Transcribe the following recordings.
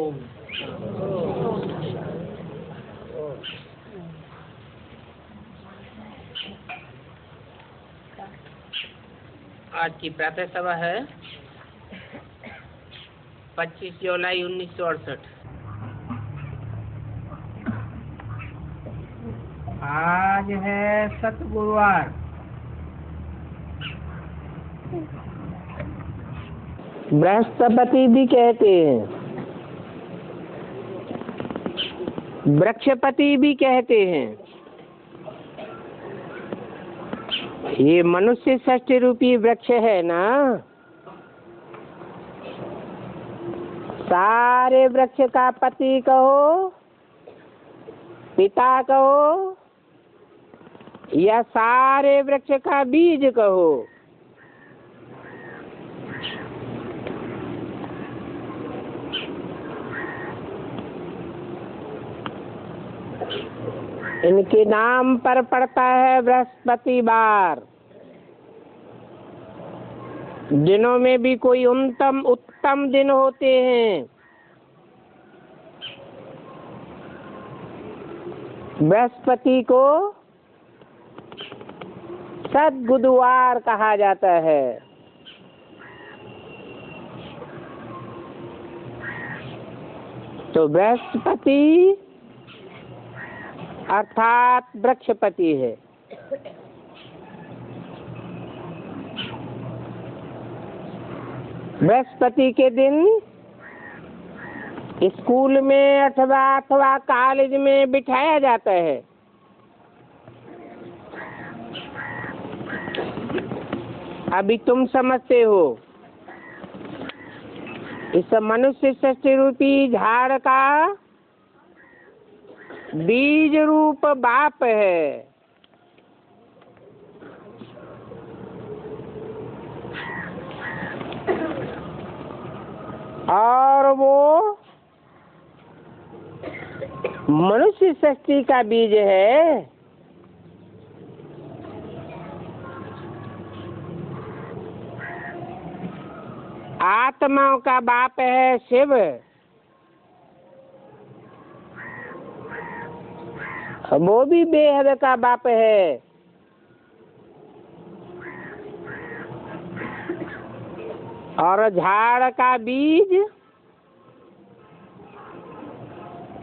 ओम। आज की प्रातः सभा है 25 जुलाई 1968। आज है सतगुरुवार। बृहस्पति भी कहते हैं, वृक्षपति भी कहते हैं। ये मनुष्य षष्ठी रूपी वृक्ष है ना, सारे वृक्ष का पति कहो, पिता कहो, या सारे वृक्ष का बीज कहो। इनके नाम पर पड़ता है बृहस्पतिवार। दिनों में भी कोई उत्तम दिन होते हैं। बृहस्पति को सद्बुधवार कहा जाता है। तो बृहस्पति अर्थात वृक्षपति है। बृहस्पति के दिन स्कूल में अथवा कॉलेज में बिठाया जाता है। अभी तुम समझते हो, इस मनुष्य षष्ठी रूपी झाड़ का बीज रूप बाप है। और वो मनुष्य षष्ठी का बीज है। आत्माओं का बाप है शिव। वो भी बेहद का बाप है। और झाड़ का बीज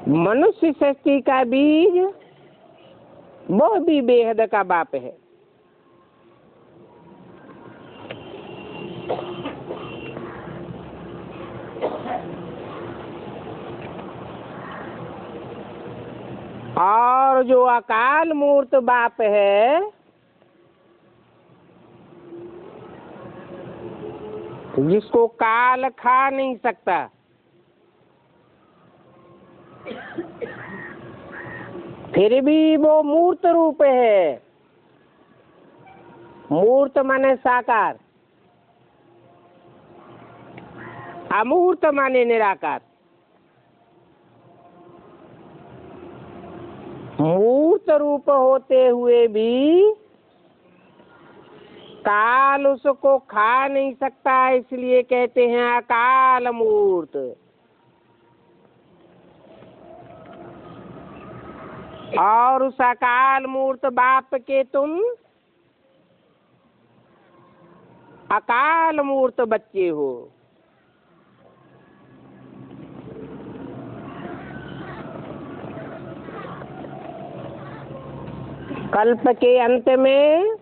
मनुष्य षष्ठी का बीज, वो भी बेहद का बाप है। और जो अकाल मूर्त बाप है, जिसको काल खा नहीं सकता, फिर भी वो मूर्त रूप है। मूर्त माने साकार, अमूर्त माने निराकार। मूर्त रूप होते हुए भी काल उसको खा नहीं सकता, इसलिए कहते हैं अकाल मूर्त। और उस अकाल मूर्त बाप के तुम अकाल मूर्त बच्चे हो। कल्प के अंत में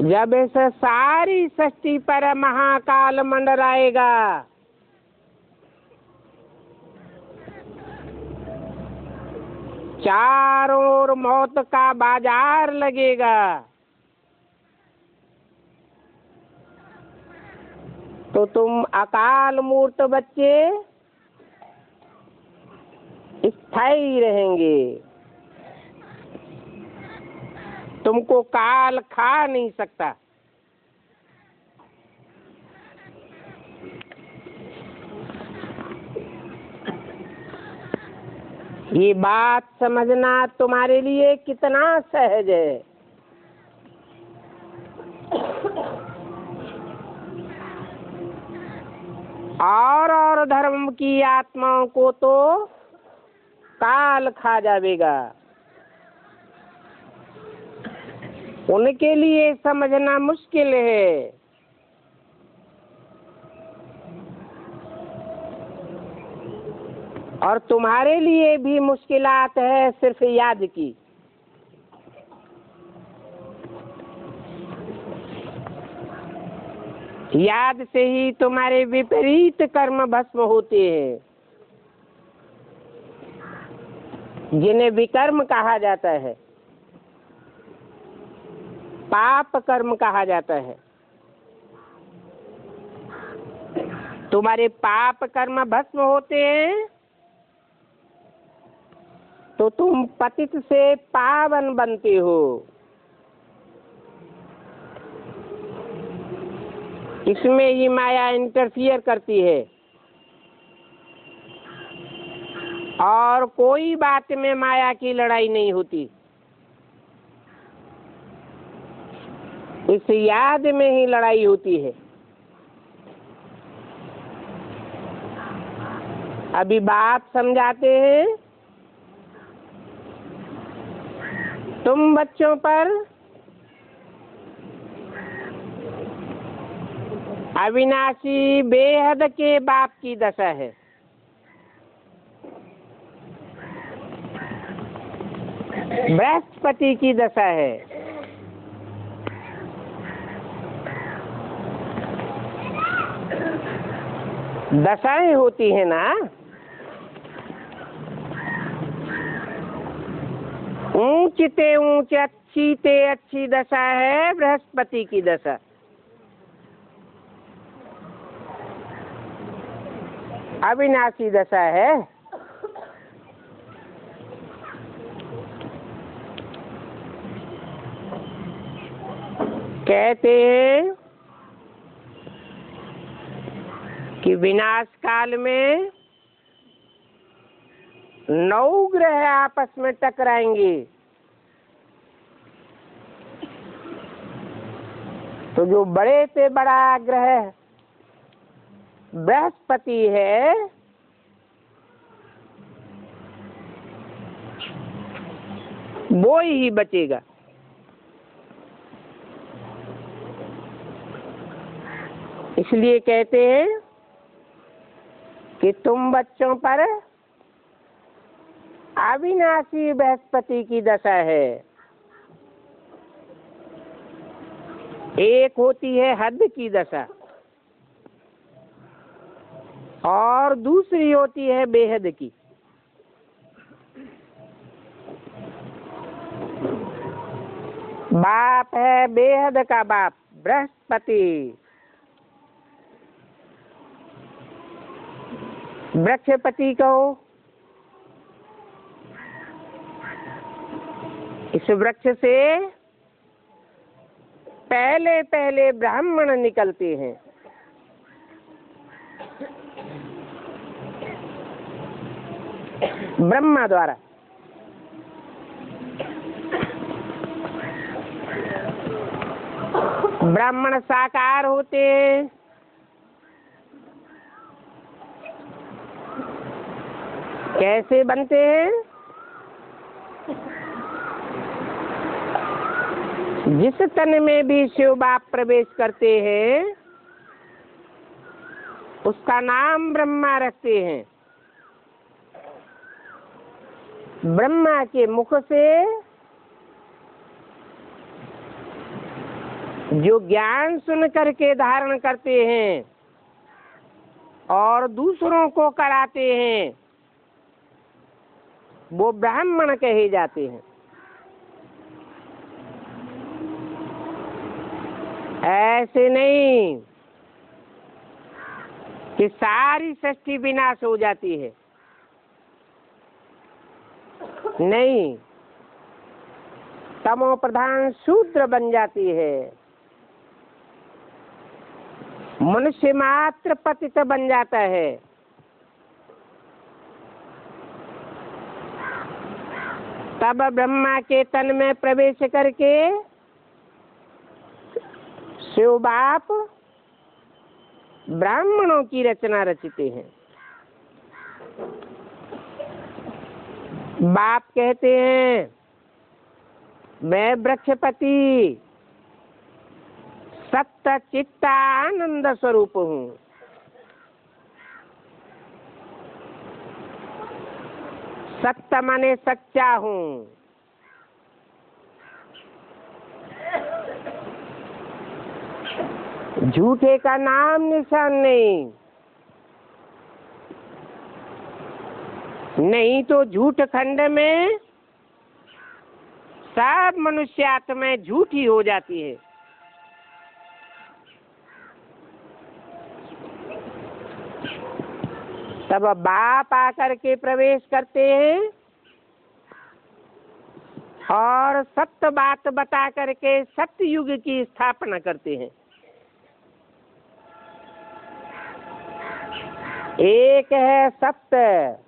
जब इस सारी सृष्टि पर महाकाल मंडराएगा, चारों ओर मौत का बाजार लगेगा, तो तुम अकाल मूर्त बच्चे स्थायी रहेंगे। तुमको काल खा नहीं सकता। ये बात समझना तुम्हारे लिए कितना सहज है। और धर्म की आत्माओं को तो काल खा जाएगा। उनके लिए समझना मुश्किल है। और तुम्हारे लिए भी मुश्किलात है सिर्फ याद की। याद से ही तुम्हारे विपरीत कर्म भस्म होते हैं, जिन्हें विकर्म कहा जाता है, पाप कर्म कहा जाता है। तुम्हारे पाप कर्म भस्म होते हैं तो तुम पतित से पावन बनते हो। इसमें ही माया इंटरफियर करती है और कोई बात में माया की लड़ाई नहीं होती। इस याद में ही लड़ाई होती है। अभी बात समझाते हैं। तुम बच्चों पर अविनाशी बेहद के बाप की दशा है। बृहस्पति की दशा है। दशाएं होती है ना। ऊंचते ऊंच अच्छी ते अच्छी दशा है बृहस्पति की दशा। अविनाशी दशा है। कहते हैं कि विनाश काल में 9 ग्रह आपस में टकराएंगे तो जो बड़े से बड़ा ग्रह बृहस्पति है वो ही बचेगा। इसलिए कहते हैं कि तुम बच्चों पर अविनाशी बृहस्पति की दशा है। एक होती है हद की दशा और दूसरी होती है बेहद की। बाप है बेहद का बाप बृहस्पति। वृक्षपति कहो। इस वृक्ष से पहले पहले ब्राह्मण निकलते हैं। ब्रह्मा द्वारा। ब्राह्मण साकार होते हैं। कैसे बनते हैं? जिस तन में भी शिव बाप प्रवेश करते हैं उसका नाम ब्रह्मा रखते हैं। ब्रह्मा के मुख से जो ज्ञान सुन करके धारण करते हैं और दूसरों को कराते हैं वो ब्राह्मण कहे जाते हैं। ऐसे नहीं कि सारी सृष्टि विनाश हो जाती है। नहीं, तमो प्रधान शूद्र बन जाती है। मनुष्य मात्र पतित बन जाता है। तब ब्रह्मा के तन में प्रवेश करके शिव बाप ब्राह्मणों की रचना रचते हैं। बाप कहते हैं मैं वृक्षपति सत्य चित्त आनंद स्वरूप हूँ। सत्य माने सच्चा हूँ। झूठे का नाम निशान नहीं। नहीं तो झूठ खंड में सब मनुष्य आत्माएं झूठी हो जाती है। तब बाप आकर के प्रवेश करते हैं और सत्य बात बता करके सत्य युग की स्थापना करते हैं। एक है सत्य,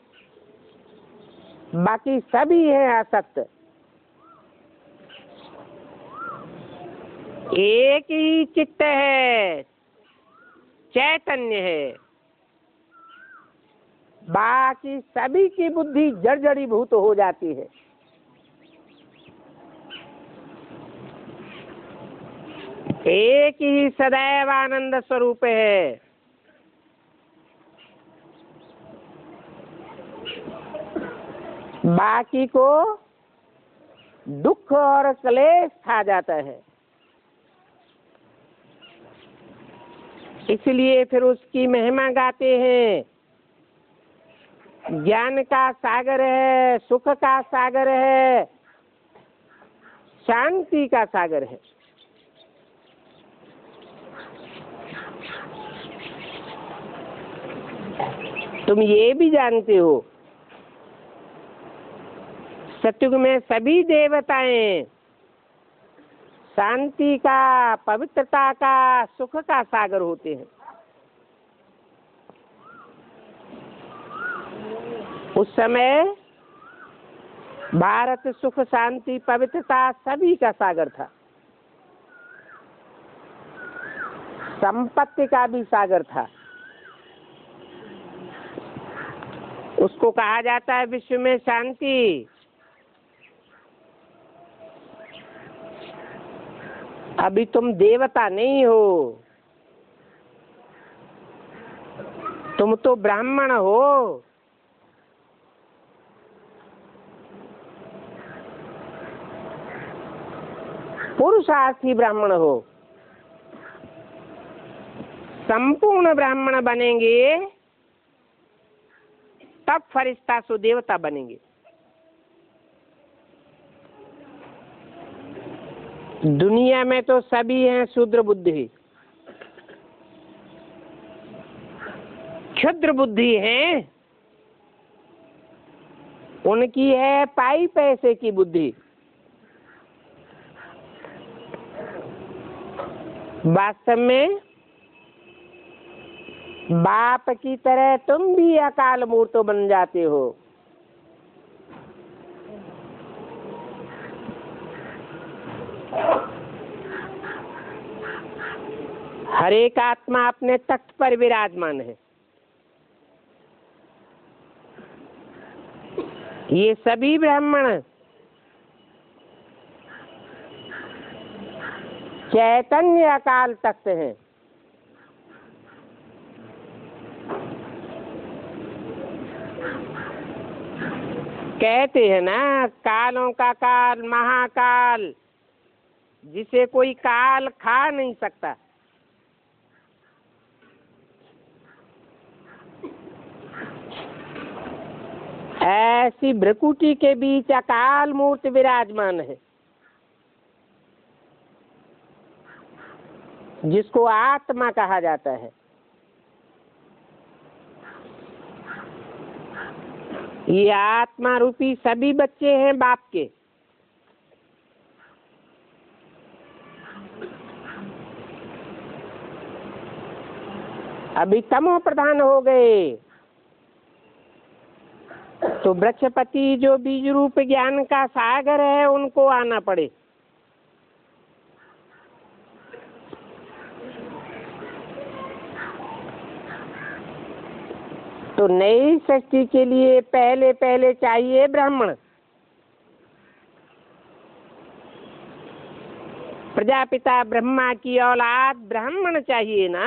बाकी सभी है असत्य। एक ही चित्त है, चैतन्य है, बाकी सभी की बुद्धि जर्जरीभूत हो जाती है। एक ही सदैव आनंद स्वरूप है। बाकी को दुख और क्लेश खा जाता है। इसलिए फिर उसकी महिमा गाते हैं। ज्ञान का सागर है, सुख का सागर है, शांति का सागर है। तुम ये भी जानते हो सतयुग में सभी देवताएं शांति का, पवित्रता का, सुख का सागर होते हैं। उस समय भारत सुख, शांति, पवित्रता सभी का सागर था। संपत्ति का भी सागर था। उसको कहा जाता है विश्व में शांति। अभी तुम देवता नहीं हो, तुम तो ब्राह्मण हो। पुरुषार्थी ब्राह्मण हो। संपूर्ण ब्राह्मण बनेंगे तब फरिश्ता सो देवता बनेंगे। दुनिया में तो सभी हैं शूद्र बुद्धि, क्षुद्र बुद्धि है। उनकी है पाई पैसे की बुद्धि। वास्तव में बाप की तरह तुम भी अकाल मूर्त बन जाते हो। हर एक आत्मा अपने तख्त पर विराजमान है। ये सभी ब्राह्मण चैतन्य अकाल तख्त हैं। कहते हैं ना कालों का काल महाकाल, जिसे कोई काल खा नहीं सकता। ऐसी भ्रकुटी के बीच अकाल मूर्त विराजमान है, जिसको आत्मा कहा जाता है। ये आत्मा रूपी सभी बच्चे हैं बाप के। अभी तमो प्रधान हो गए तो वृक्षपति जो बीज रूप ज्ञान का सागर है उनको आना पड़े। तो नई सृष्टि के लिए पहले पहले चाहिए ब्राह्मण। प्रजापिता ब्रह्मा की औलाद ब्राह्मण चाहिए ना।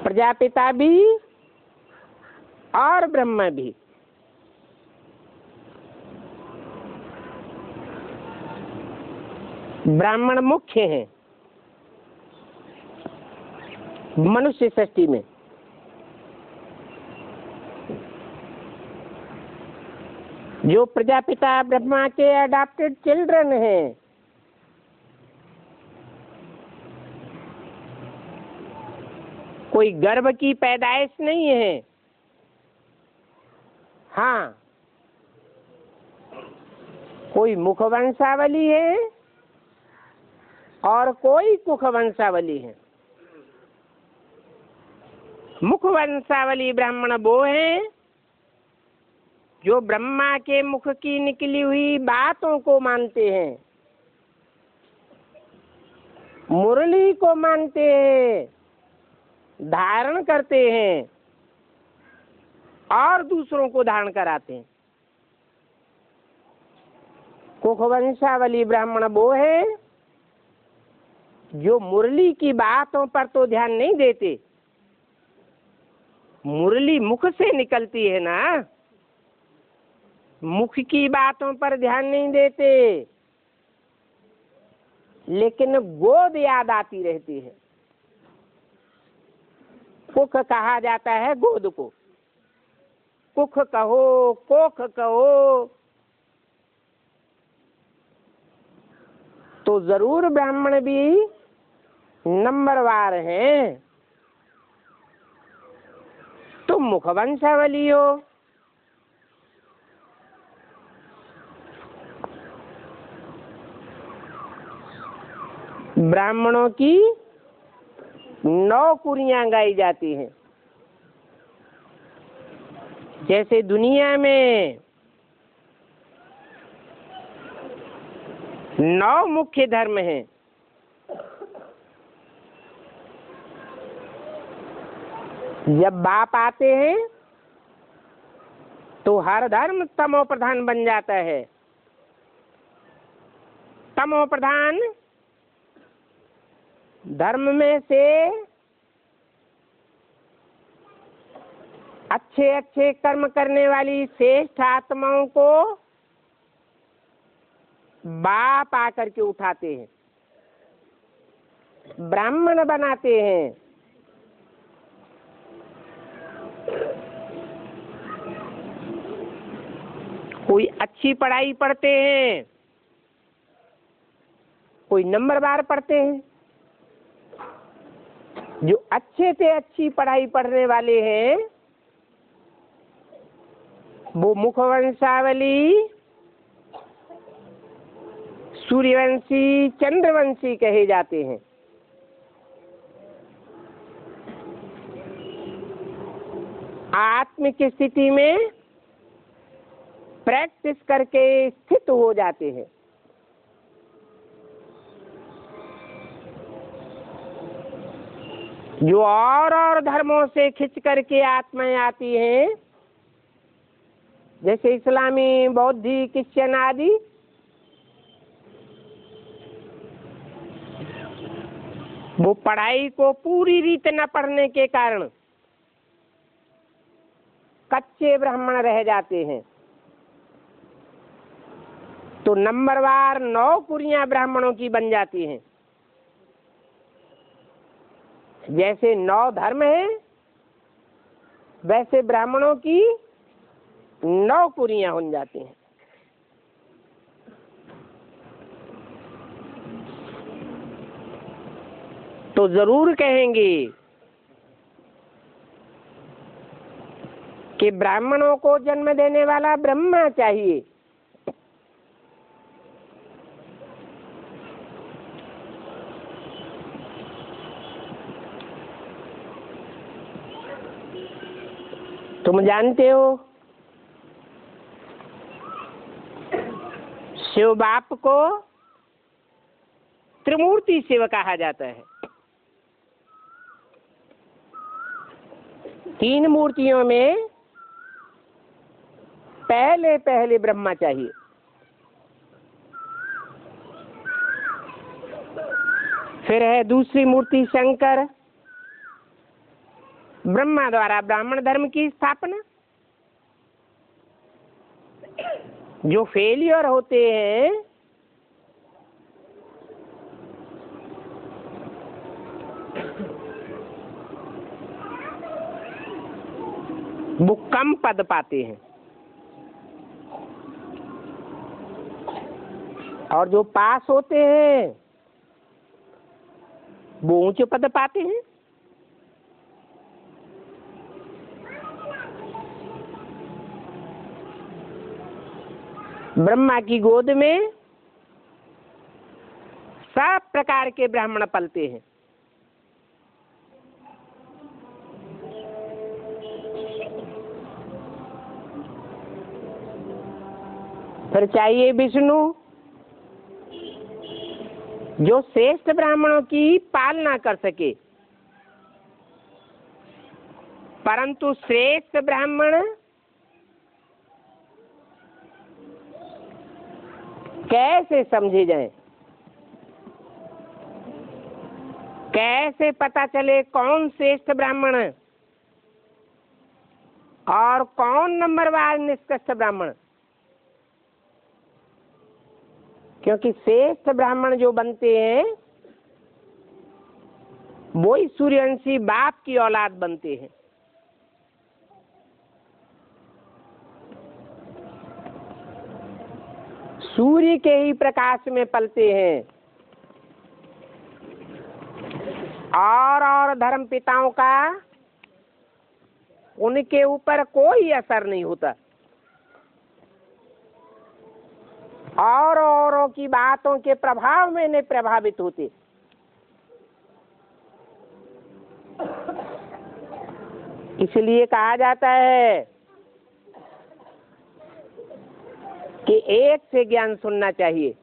प्रजापिता भी और ब्रह्मा भी। ब्राह्मण मुख्य हैं मनुष्य सृष्टि में। जो प्रजापिता ब्रह्मा के अडॉप्टेड चिल्ड्रन हैं, कोई गर्भ की पैदाइश नहीं है। हाँ, कोई मुख वंशावली है और कोई कुख वंशावली है। मुख वंशावली ब्राह्मण वो हैं जो ब्रह्मा के मुख की निकली हुई बातों को मानते हैं, मुरली को मानते हैं, धारण करते हैं और दूसरों को धारण कराते हैं। कुख वंशावली ब्राह्मण वो है जो मुरली की बातों पर तो ध्यान नहीं देते। मुरली मुख से निकलती है ना, मुख की बातों पर ध्यान नहीं देते, लेकिन गोद याद आती रहती है। कुख कहा जाता है गोद को। कुख कहो, कोख कहो, तो जरूर ब्राह्मण भी नंबरवार हैं। तुम मुख वंशावली हो। ब्राह्मणों की 9 कुरियां गाई जाती हैं। जैसे दुनिया में 9 मुख्य धर्म हैं, जब बाप आते हैं तो हर धर्म तमो प्रधान बन जाता है। तमो प्रधान धर्म में से अच्छे अच्छे कर्म करने वाली श्रेष्ठ आत्माओं को बाप आकर के उठाते हैं, ब्राह्मण बनाते हैं। कोई अच्छी पढ़ाई पढ़ते हैं, कोई नंबरवार पढ़ते हैं। जो अच्छे से अच्छी पढ़ाई पढ़ने वाले हैं वो मुखवंशावली, सूर्यवंशी, चंद्रवंशी कहे जाते हैं। आत्मिक स्थिति में प्रैक्टिस करके स्थित हो जाते हैं। जो और धर्मों से खिंच करके आत्माएं आती हैं, जैसे इस्लामी, बौद्धी, क्रिश्चियन आदि, वो पढ़ाई को पूरी रीत न पढ़ने के कारण कच्चे ब्राह्मण रह जाते हैं। तो नंबरवार 9 कुरियां ब्राह्मणों की बन जाती हैं। जैसे 9 धर्म है, वैसे ब्राह्मणों की 9 कुरियां हो जाती हैं। तो जरूर कहेंगे कि ब्राह्मणों को जन्म देने वाला ब्रह्मा चाहिए। तुम जानते हो शिव बाप को त्रिमूर्ति शिव कहा जाता है। तीन मूर्तियों में पहले पहले ब्रह्मा चाहिए। फिर है दूसरी मूर्ति शंकर, ब्रह्मा द्वारा ब्राह्मण धर्म की स्थापना। जो फेलियर होते हैं वो कम पद पाते हैं, और जो पास होते हैं वो ऊंचे पद पाते हैं। ब्रह्मा की गोद में सब प्रकार के ब्राह्मण पलते हैं। फिर चाहिए विष्णु, जो श्रेष्ठ ब्राह्मणों की पालना कर सके। परंतु श्रेष्ठ ब्राह्मण कैसे समझे जाएं? कैसे पता चले कौन श्रेष्ठ ब्राह्मण और कौन नंबरवार निष्कृष्ट ब्राह्मण? क्योंकि श्रेष्ठ ब्राह्मण जो बनते हैं वही सूर्यवंशी बाप की औलाद बनते हैं। सूर्य के ही प्रकाश में पलते हैं, और धर्म पिताओं का उनके ऊपर कोई असर नहीं होता, और औरों की बातों के प्रभाव में नहीं प्रभावित होते। इसलिए कहा जाता है कि एक से ज्ञान सुनना चाहिए,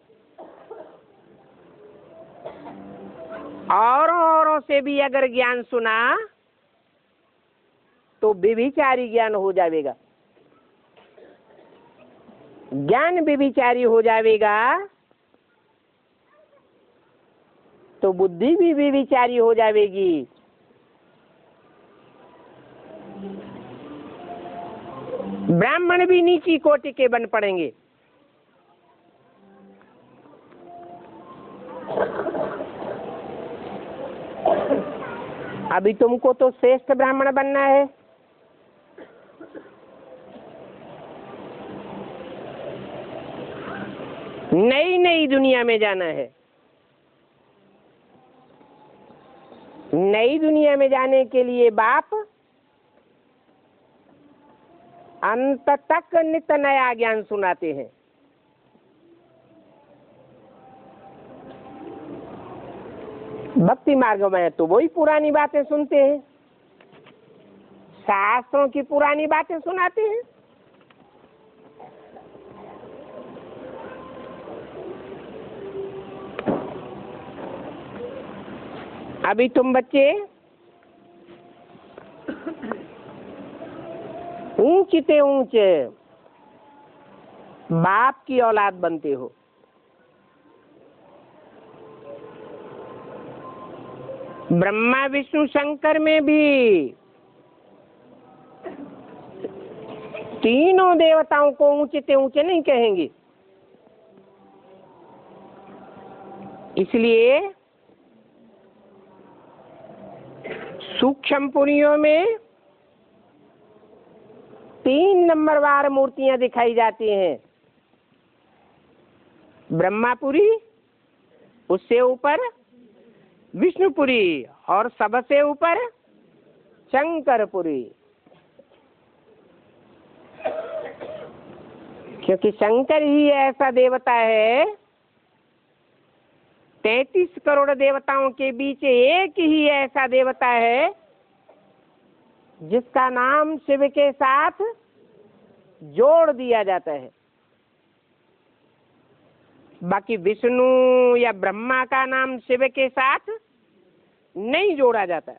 और औरों से भी अगर ज्ञान सुना तो व्यभिचारी ज्ञान हो जाएगा। ज्ञान व्यभिचारी हो जाएगा तो बुद्धि भी व्यभिचारी हो जाएगी। ब्राह्मण भी नीची कोटि के बन पड़ेंगे। अभी तुमको तो श्रेष्ठ ब्राह्मण बनना है, नई नई दुनिया में जाना है। नई दुनिया में जाने के लिए बाप अंत तक नित्य नया ज्ञान सुनाते हैं। भक्ति मार्ग में तो वही पुरानी बातें सुनते हैं, शास्त्रों की पुरानी बातें सुनाते हैं। अभी तुम बच्चे ऊंचे ऊंचे बाप की औलाद बनते हो। ब्रह्मा विष्णु शंकर में भी तीनों देवताओं को ऊंचे ऊंचे नहीं कहेंगे। इसलिए सूक्ष्म पुरियों में 3 नंबरवार मूर्तियां दिखाई जाती हैं। ब्रह्मापुरी, उससे ऊपर विष्णुपुरी, और सबसे ऊपर शंकरपुरी। क्योंकि शंकर ही ऐसा देवता है, 33 करोड़ देवताओं के बीच एक ही ऐसा देवता है जिसका नाम शिव के साथ जोड़ दिया जाता है। बाकी विष्णु या ब्रह्मा का नाम शिव के साथ नहीं जोड़ा जाता।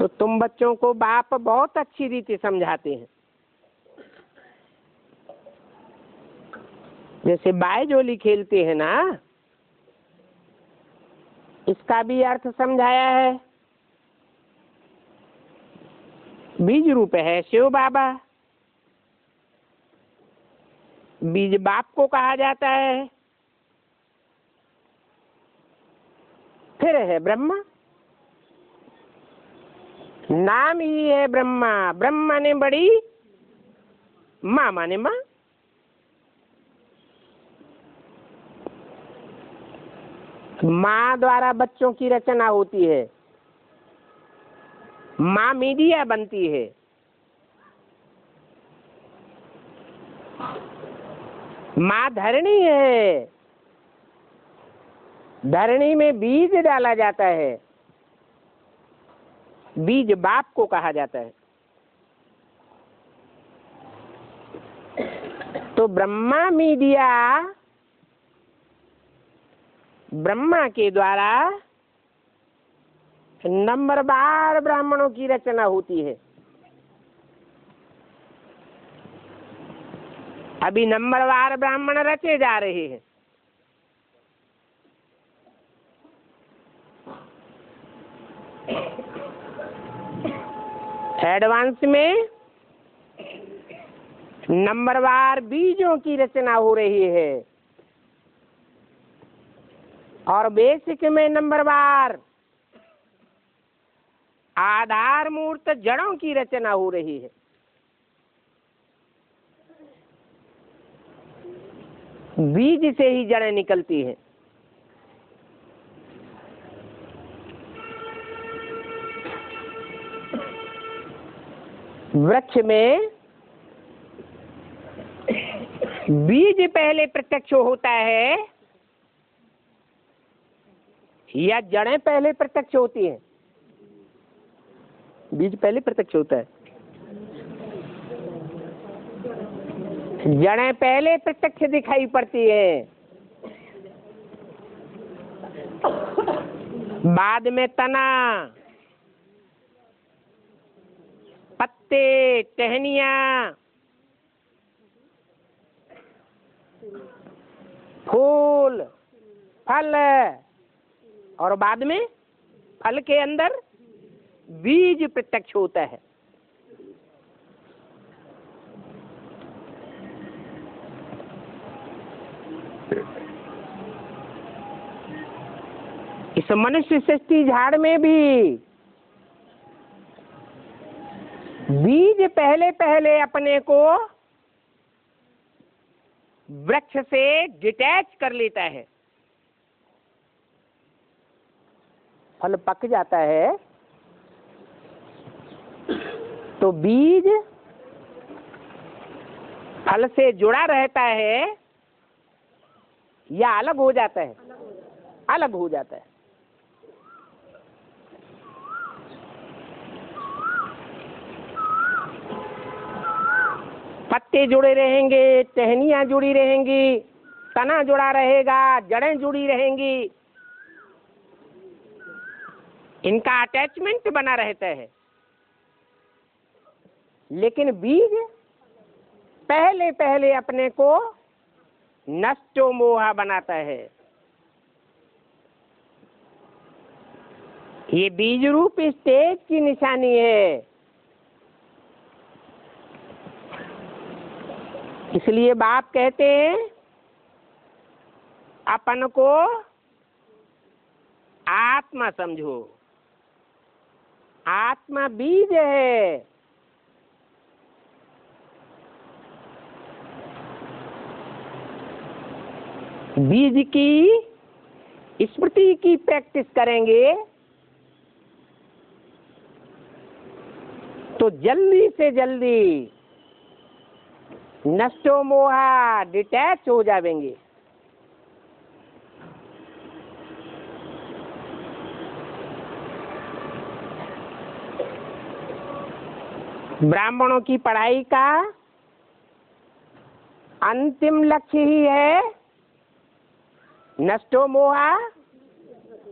तो तुम बच्चों को बाप बहुत अच्छी रीति समझाते हैं। जैसे बायजोली खेलते हैं ना, इसका भी अर्थ समझाया है। बीज रूप है शिव बाबा, बीज बाप को कहा जाता है। फिर है ब्रह्मा, नाम ही है ब्रह्मा। ब्रह्मा ने बड़ी, माँ माने माँ। माँ द्वारा बच्चों की रचना होती है, माँ मीडिया बनती है। माँ धरणी है, धरणी में बीज डाला जाता है, बीज बाप को कहा जाता है। तो ब्रह्मा मीडिया, ब्रह्मा के द्वारा नंबरवार ब्राह्मणों की रचना होती है। अभी नंबरवार ब्राह्मण रचे जा रहे हैं। एडवांस में नंबरवार बीजों की रचना हो रही है और बेसिक में नंबरवार आधार मूर्त जड़ों की रचना हो रही है। बीज से ही जड़ें निकलती हैं। वृक्ष में बीज पहले प्रत्यक्ष होता है या जड़ें पहले प्रत्यक्ष होती हैं? बीज पहले प्रत्यक्ष होता है, जड़ें पहले प्रत्यक्ष दिखाई पड़ती है, बाद में तना, पत्ते, टहनियाँ, फूल, फल और बाद में फल के अंदर बीज प्रत्यक्ष होता है। इस मनुष्य सृष्टि झाड़ में भी बीज पहले पहले अपने को वृक्ष से डिटैच कर लेता है। फल पक जाता है तो बीज फल से जुड़ा रहता है या अलग हो जाता है? अलग हो जाता है। पत्ते जुड़े रहेंगे, टहनियाँ जुड़ी रहेंगी, तना जुड़ा रहेगा, जड़ें जुड़ी रहेंगी, इनका अटैचमेंट बना रहता है। लेकिन बीज पहले पहले अपने को नष्टो मोहा बनाता है। ये बीज रूप स्टेज की निशानी है। इसलिए बाप कहते हैं अपन को आत्मा समझो। आत्मा बीज है। बीज की स्मृति की प्रैक्टिस करेंगे तो जल्दी से जल्दी नष्टो मोहा डिटैच हो जाएंगे। ब्राह्मणों की पढ़ाई का अंतिम लक्ष्य ही है नष्टो मोहा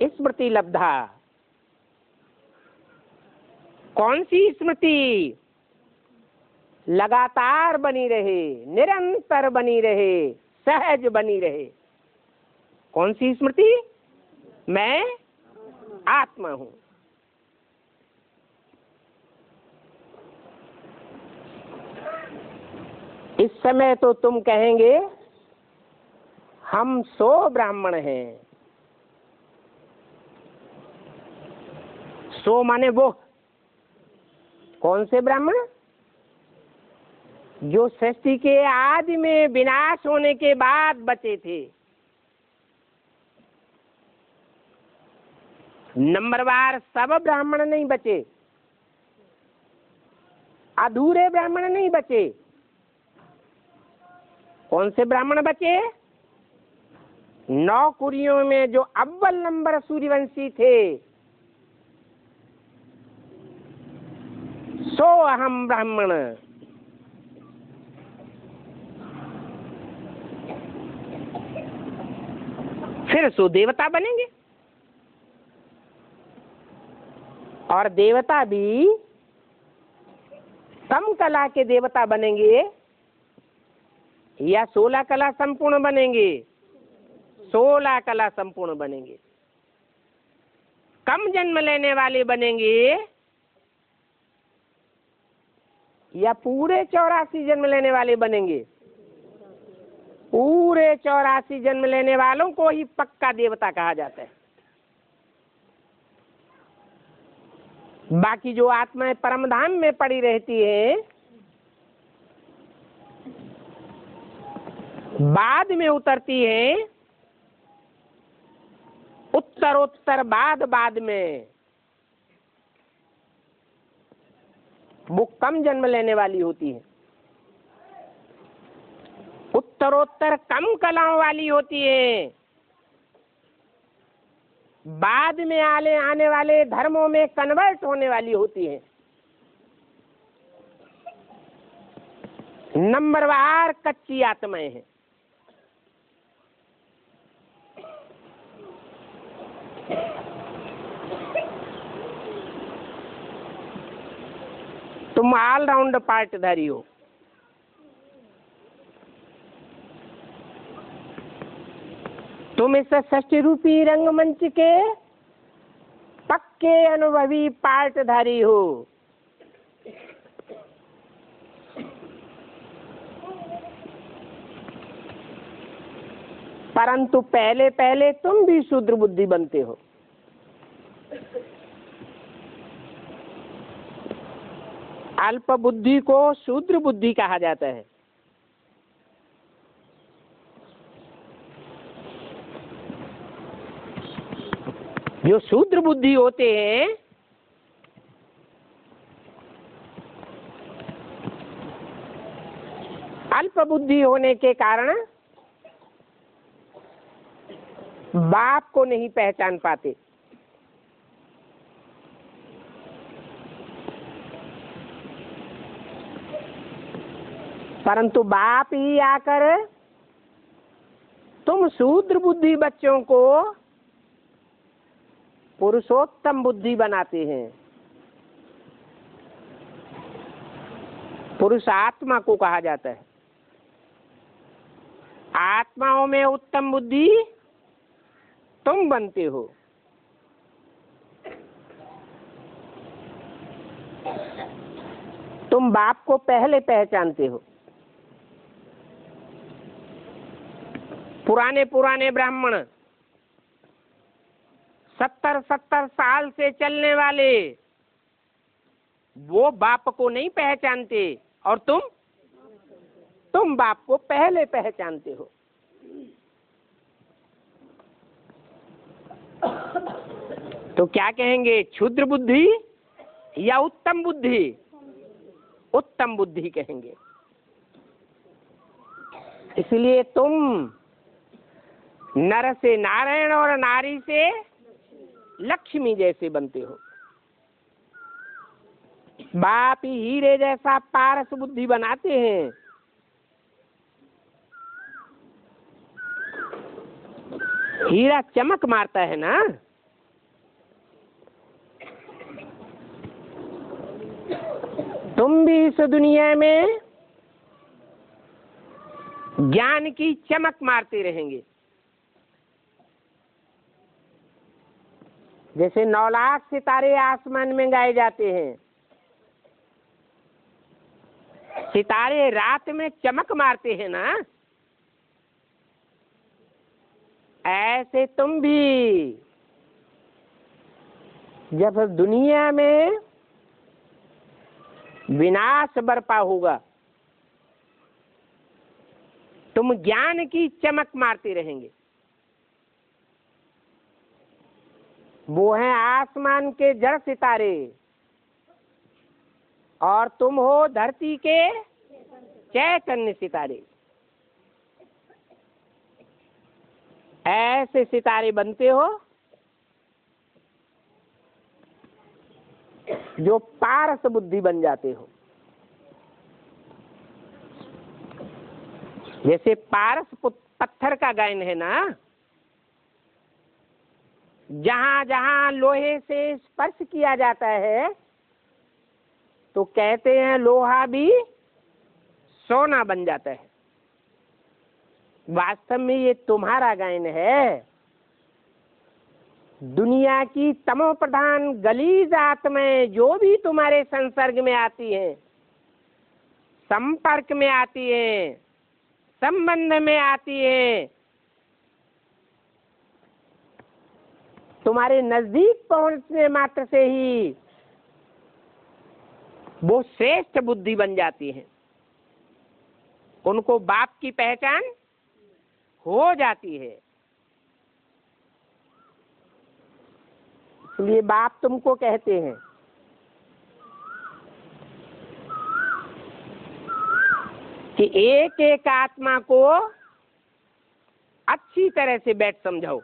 स्मृति लब्धा। कौन सी स्मृति लगातार बनी रहे, निरंतर बनी रहे, सहज बनी रहे? कौन सी स्मृति? मैं आत्मा हूं। इस समय तो तुम कहेंगे हम 100 ब्राह्मण हैं। 100 माने वो कौन से ब्राह्मण? जो सृष्टि के आदि में विनाश होने के बाद बचे थे। नंबरवार सब ब्राह्मण नहीं बचे, अधूरे ब्राह्मण नहीं बचे। कौन से ब्राह्मण बचे? 9 कुरियों में जो अव्वल नंबर सूर्यवंशी थे, 100 अहम ब्राह्मण। फिर 100 देवता बनेंगे, और देवता भी कम कला के देवता बनेंगे या 16 कला संपूर्ण बनेंगे? 16 कला संपूर्ण बनेंगे। कम जन्म लेने वाले बनेंगे या पूरे 84 जन्म लेने वाले बनेंगे? पूरे 84 जन्म लेने वालों को ही पक्का देवता कहा जाता है। बाकी जो आत्माएं परम धाम में पड़ी रहती हैं, बाद में उतरती हैं, उत्तरोत्तर बाद में, वो कम जन्म लेने वाली होती है, उत्तरोत्तर कम कलाओं वाली होती है, बाद में आने वाले धर्मों में कन्वर्ट होने वाली होती है। नंबरवार कच्ची आत्माएं हैं। तुम ऑलराउंड पार्टधारी हो। तुम इस षष्ठी रूपी रंगमंच के पक्के अनुभवी पार्टधारी हो। परंतु पहले पहले तुम भी शूद्र बुद्धि बनते हो। अल्प बुद्धि को शूद्र बुद्धि कहा जाता है। जो शूद्र बुद्धि होते हैं, अल्प बुद्धि होने के कारण बाप को नहीं पहचान पाते। परंतु बाप ही आकर तुम शूद्र बुद्धि बच्चों को पुरुषोत्तम बुद्धि बनाते हैं। पुरुष आत्मा को कहा जाता है। आत्माओं में उत्तम बुद्धि तुम बनते हो। तुम बाप को पहले पहचानते हो। पुराने ब्राह्मण 70 साल से चलने वाले वो बाप को नहीं पहचानते, और तुम बाप को पहले पहचानते हो। तो क्या कहेंगे, क्षुद्र बुद्धि या उत्तम बुद्धि? उत्तम बुद्धि कहेंगे। इसलिए तुम नर से नारायण और नारी से लक्ष्मी जैसे बनते हो। बाप ही हीरे जैसा पारस बुद्धि बनाते हैं। हीरा चमक मारता है ना, तुम भी इस दुनिया में ज्ञान की चमक मारते रहेंगे। जैसे 9 लाख सितारे आसमान में गाए जाते हैं, सितारे रात में चमक मारते हैं ना, ऐसे तुम भी जब दुनिया में विनाश बरपा होगा, तुम ज्ञान की चमक मारते रहेंगे। वो हैं आसमान के जड़ सितारे और तुम हो धरती के चैतन्य सितारे। ऐसे सितारे बनते हो जो पारस बुद्धि बन जाते हो। जैसे पारस पत्थर का गायन है ना, जहां जहां लोहे से स्पर्श किया जाता है तो कहते हैं लोहा भी सोना बन जाता है। वास्तव में ये तुम्हारा गायन है। दुनिया की तमो प्रधान गलीज आत्माएं जो भी तुम्हारे संसर्ग में आती हैं, संपर्क में आती हैं, संबंध में आती है, तुम्हारे नजदीक पहुंचने मात्र से ही वो श्रेष्ठ बुद्धि बन जाती है। उनको बाप की पहचान हो जाती है। इसलिए बाप तुमको कहते हैं कि एक एक आत्मा को अच्छी तरह से बैठ समझाओ।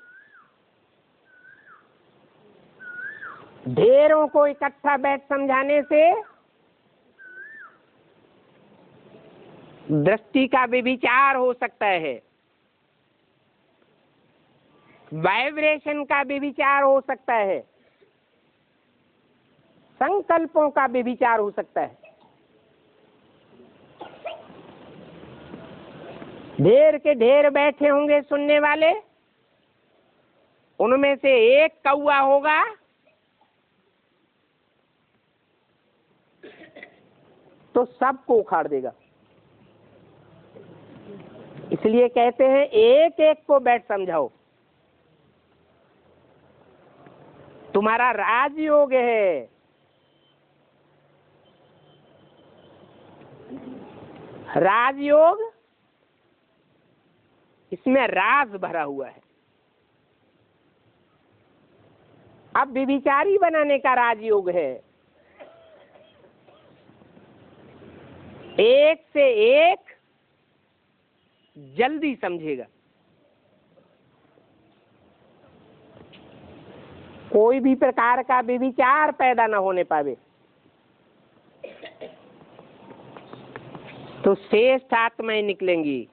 ढेरों को इकट्ठा बैठ समझाने से दृष्टि का विचार हो सकता है, वाइब्रेशन का विचार हो सकता है, संकल्पों का विचार हो सकता है। ढेर के ढेर बैठे होंगे सुनने वाले, उनमें से एक कौआ होगा तो सबको उखाड़ देगा। इसलिए कहते हैं एक एक को बैठ समझाओ। तुम्हारा राजयोग है, राजयोग, इसमें राज भरा हुआ है। अब विभिचारी बनाने का राजयोग है। एक से एक जल्दी समझेगा। कोई भी प्रकार का विचार पैदा न होने पावे तो श्रेष्ठ आत्माएं निकलेंगी।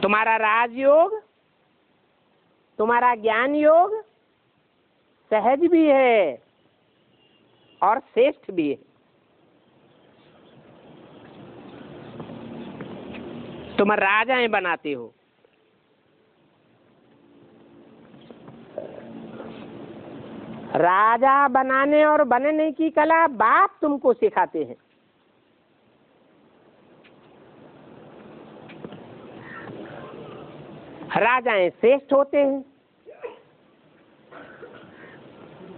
तुम्हारा राजयोग, तुम्हारा ज्ञान योग सहज भी है और श्रेष्ठ भी है। तुम राजाएं बनाते हो। राजा बनाने और बनने की कला बाप तुमको सिखाते हैं। राजाएं श्रेष्ठ होते हैं,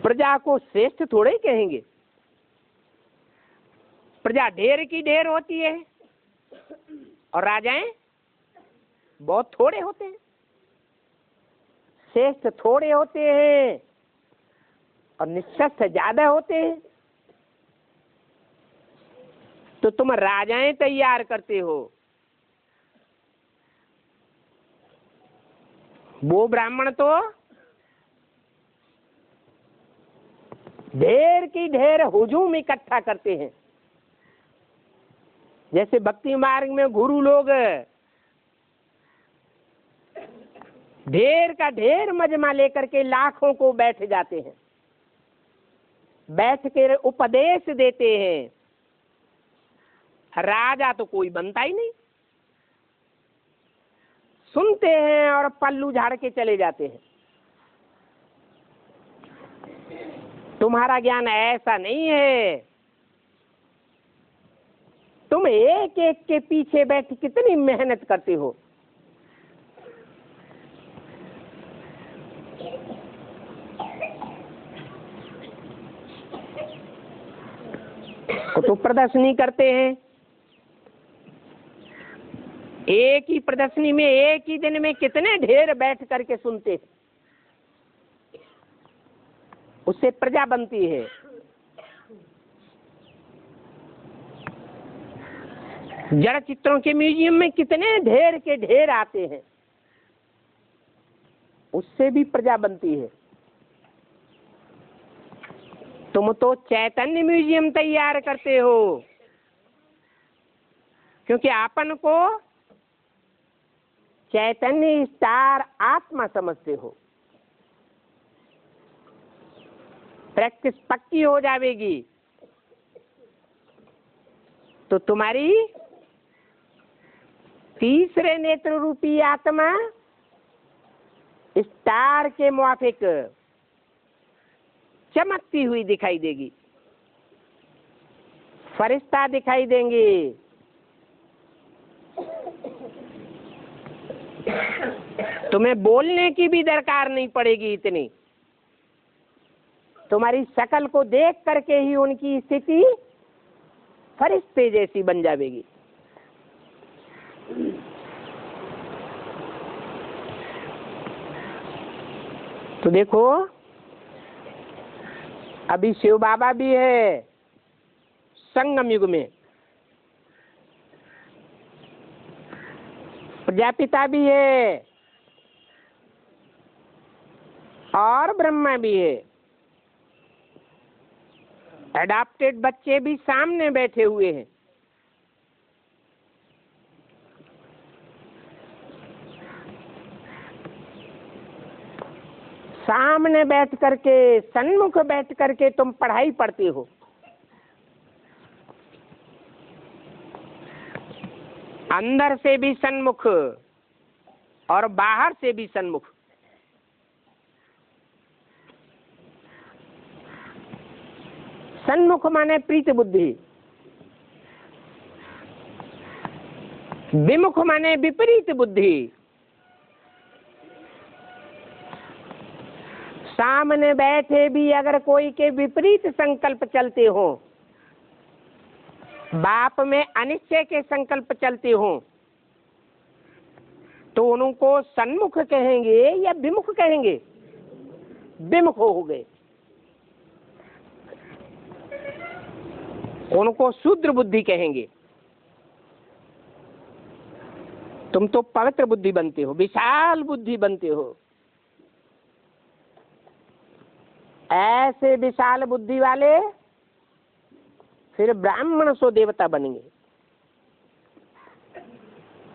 प्रजा को श्रेष्ठ थोड़े ही कहेंगे। प्रजा ढेर की ढेर होती है और राजाएं बहुत थोड़े होते हैं। श्रेष्ठ थोड़े होते हैं और निश्चस्त ज्यादा होते हैं। तो तुम राजाएं तैयार करते हो। वो ब्राह्मण तो ढेर की ढेर हुजूम इकट्ठा करते हैं। जैसे भक्ति मार्ग में गुरु लोग ढेर का ढेर मजमा लेकर के लाखों को बैठ जाते हैं। बैठ कर उपदेश देते हैं। राजा तो कोई बनता ही नहीं, सुनते हैं और पल्लू झाड़ के चले जाते हैं। तुम्हारा ज्ञान ऐसा नहीं है। तुम एक एक के पीछे बैठ कितनी मेहनत करते हो। तो प्रदर्शनी करते हैं, एक ही प्रदर्शनी में एक ही दिन में कितने ढेर बैठ करके सुनते हैं। उससे प्रजा बनती है। जड़ चित्रों के म्यूजियम में कितने ढेर के ढेर आते हैं, उससे भी प्रजा बनती है। तुम तो चैतन्य म्यूजियम तैयार करते हो, क्योंकि आपन को चैतन्य स्टार आत्मा समझते हो। प्रैक्टिस पक्की हो जाएगी तो तुम्हारी तीसरे नेत्र रूपी आत्मा स्टार के मुआफिक चमकती हुई दिखाई देगी। फरिश्ता दिखाई देंगे। तुम्हें बोलने की भी दरकार नहीं पड़ेगी इतनी। तुम्हारी शक्ल को देख करके ही उनकी स्थिति फरिश्ते जैसी बन जाएगी। तो देखो, अभी शिव बाबा भी है संगम युग में, प्रजापिता भी है और ब्रह्मा भी है। एडाप्टेड बच्चे भी सामने बैठे हुए हैं। सामने बैठ करके, सन्मुख बैठ करके तुम पढ़ाई पढ़ते हो। अंदर से भी सन्मुख और बाहर से भी सन्मुख। सन्मुख माने प्रीत बुद्धि, विमुख माने विपरीत बुद्धि। सामने बैठे भी अगर कोई के विपरीत संकल्प चलते हो, बाप में अनिश्चय के संकल्प चलते हो, तो उनको सन्मुख कहेंगे या विमुख कहेंगे? विमुख हो गए। उनको शूद्र बुद्धि कहेंगे। तुम तो पवित्र बुद्धि बनते हो, विशाल बुद्धि बनते हो। ऐसे विशाल बुद्धि वाले फिर ब्राह्मण सो देवता बनेंगे।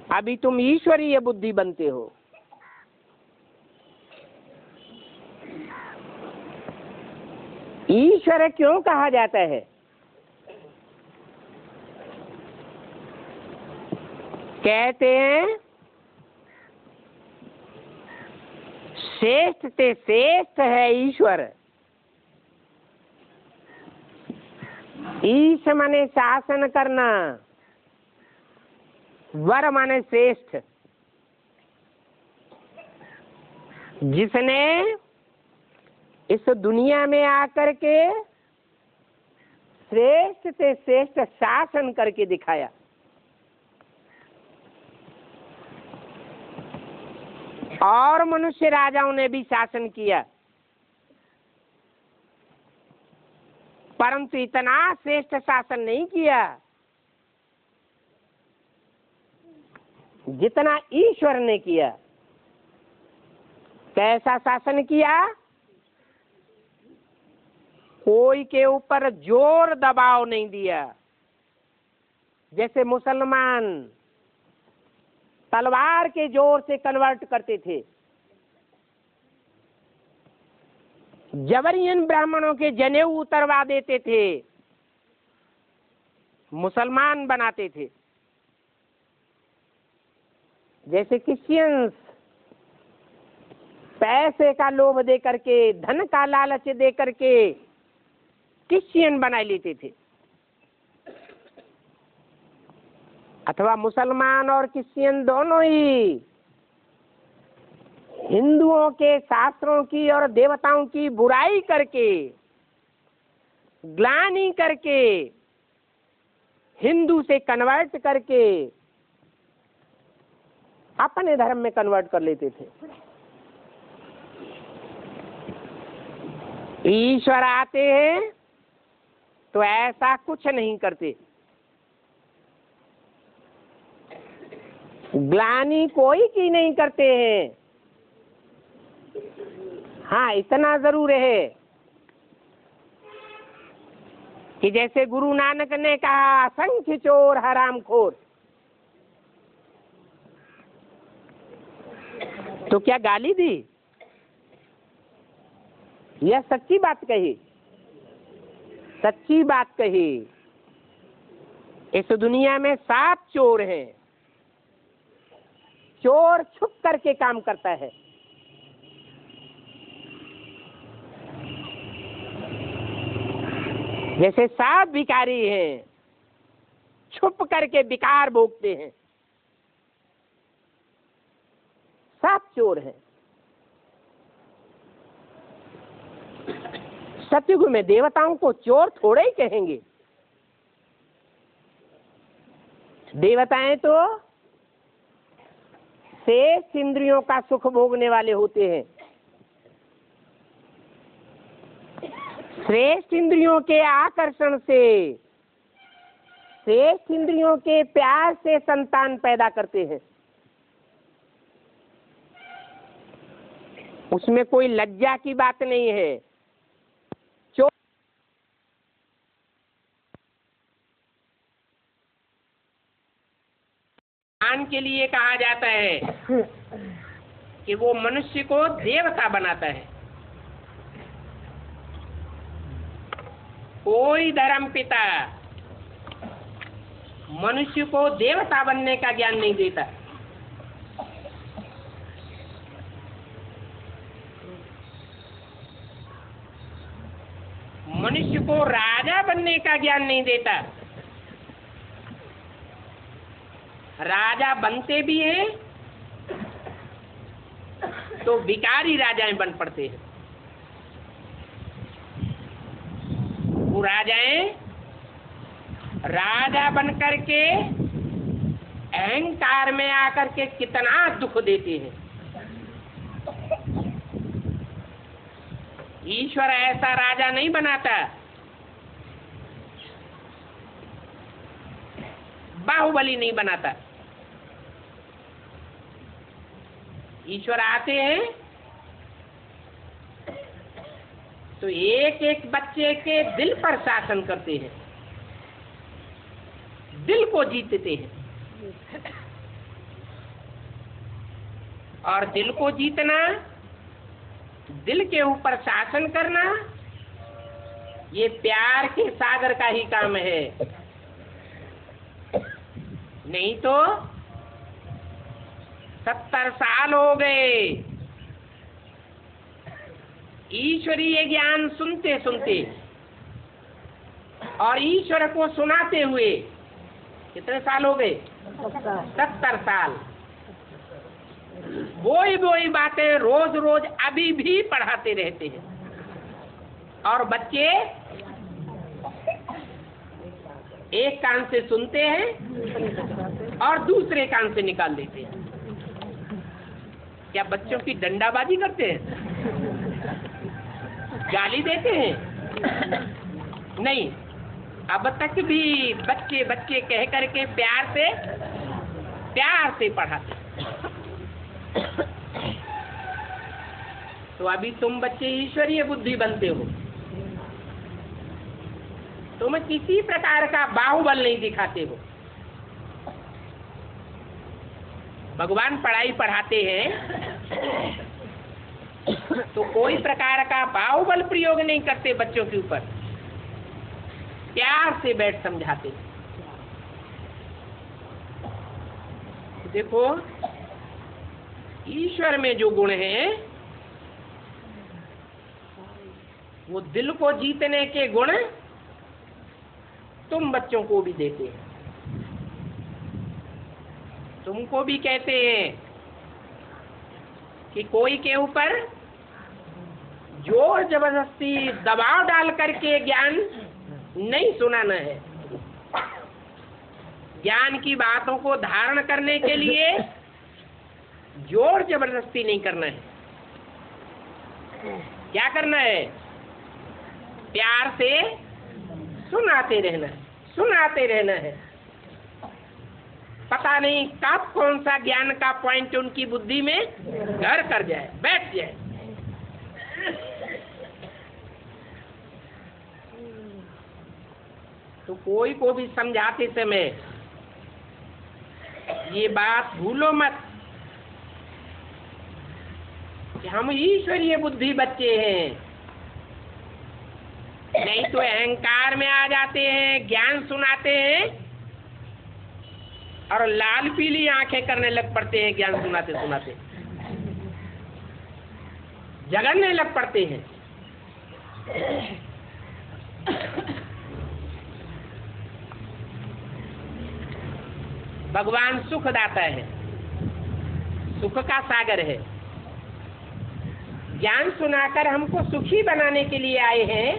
अभी तुम ईश्वरीय बुद्धि बनते हो। ईश्वर क्यों कहा जाता है? कहते हैं श्रेष्ठ से श्रेष्ठ है ईश्वर। ईश माने शासन करना, वर माने श्रेष्ठ। जिसने इस दुनिया में आकर के श्रेष्ठ से श्रेष्ठ शासन करके दिखाया। और मनुष्य राजाओं ने भी शासन किया, परंतु इतना श्रेष्ठ शासन नहीं किया जितना ईश्वर ने किया। कैसा शासन किया? कोई के ऊपर जोर दबाव नहीं दिया। जैसे मुसलमान तलवार के जोर से कन्वर्ट करते थे, जबरियन ब्राह्मणों के जनेऊ उतरवा देते थे, मुसलमान बनाते थे। जैसे क्रिश्चियंस पैसे का लोभ दे करके, धन का लालच दे करके क्रिश्चियन बना लेते थे, अथवा मुसलमान और क्रिश्चियन दोनों ही हिंदुओं के शास्त्रों की और देवताओं की बुराई करके, ग्लानि करके, हिंदू से कन्वर्ट करके अपने धर्म में कन्वर्ट कर लेते थे। ईश्वर आते हैं तो ऐसा कुछ नहीं करते, ग्लानि कोई की नहीं करते हैं। हाँ, इतना जरूर है कि जैसे गुरु नानक ने कहा, असंख्य चोर हरामखोर, तो क्या गाली दी? यह सच्ची बात कही, सच्ची बात कही। इस दुनिया में 7 चोर हैं। चोर छुप करके काम करता है, जैसे 7 भिखारी हैं, छुप करके विकार भोगते हैं। 7 चोर हैं। सतयुग में देवताओं को चोर थोड़े ही कहेंगे। देवताएं तो शेष इंद्रियों का सुख भोगने वाले होते हैं। श्रेष्ठ इंद्रियों के आकर्षण से, श्रेष्ठ इंद्रियों के प्यार से संतान पैदा करते हैं। उसमें कोई लज्जा की बात नहीं है। ज्ञान के लिए कहा जाता है कि वो मनुष्य को देवता बनाता है। कोई धर्म पिता मनुष्य को देवता बनने का ज्ञान नहीं देता। मनुष्य को राजा बनने का ज्ञान नहीं देता। राजा बनते भी हैं तो भिखारी राजाएं बन पड़ते हैं। वो राजाएं राजा बन करके अहंकार में आकर के कितना दुख देते हैं। ईश्वर ऐसा राजा नहीं बनाता। बाहुबली नहीं बनाता। ईश्वर आते हैं तो एक एक बच्चे के दिल पर शासन करते हैं, दिल को जीतते हैं। और दिल को जीतना, दिल के ऊपर शासन करना, ये प्यार के सागर का ही काम है। नहीं तो 70 साल हो गए ईश्वरीय ज्ञान सुनते सुनते और ईश्वर को सुनाते हुए। कितने साल हो गए? 70 साल। वही बातें रोज रोज अभी भी पढ़ाते रहते हैं और बच्चे एक कान से सुनते हैं और दूसरे कान से निकाल देते हैं। क्या बच्चों की डंडाबाजी करते हैं? गाली देते हैं? नहीं, अब तक भी बच्चे बच्चे कह करके प्यार से पढ़ाते। तो अभी तुम बच्चे ईश्वरीय बुद्धि बनते हो। तुम किसी प्रकार का बाहुबल नहीं दिखाते हो। भगवान पढ़ाई पढ़ाते हैं तो कोई प्रकार का बाहुबल प्रयोग नहीं करते बच्चों के ऊपर, प्यार से बैठ समझाते। देखो ईश्वर में जो गुण है वो दिल को जीतने के गुण तुम बच्चों को भी देते हैं, तुमको भी कहते हैं कि कोई के ऊपर जोर जबरदस्ती दबाव डाल करके ज्ञान नहीं सुनाना है। ज्ञान की बातों को धारण करने के लिए जोर जबरदस्ती नहीं करना है। क्या करना है? प्यार से सुनाते रहना है, सुनाते रहना है। पता नहीं कब कौन सा ज्ञान का पॉइंट उनकी बुद्धि में घर कर जाए, बैठ जाए। तो कोई को भी समझाते समय ये बात भूलो मत कि हम ईश्वरीय बुद्धि बच्चे हैं, नहीं तो अहंकार में आ जाते हैं, ज्ञान सुनाते हैं और लाल पीली आंखें करने लग पड़ते हैं। ज्ञान सुनाते सुनाते जगड़ने लग पड़ते हैं। भगवान सुख दाता है, सुख का सागर है। ज्ञान सुनाकर हमको सुखी बनाने के लिए आए हैं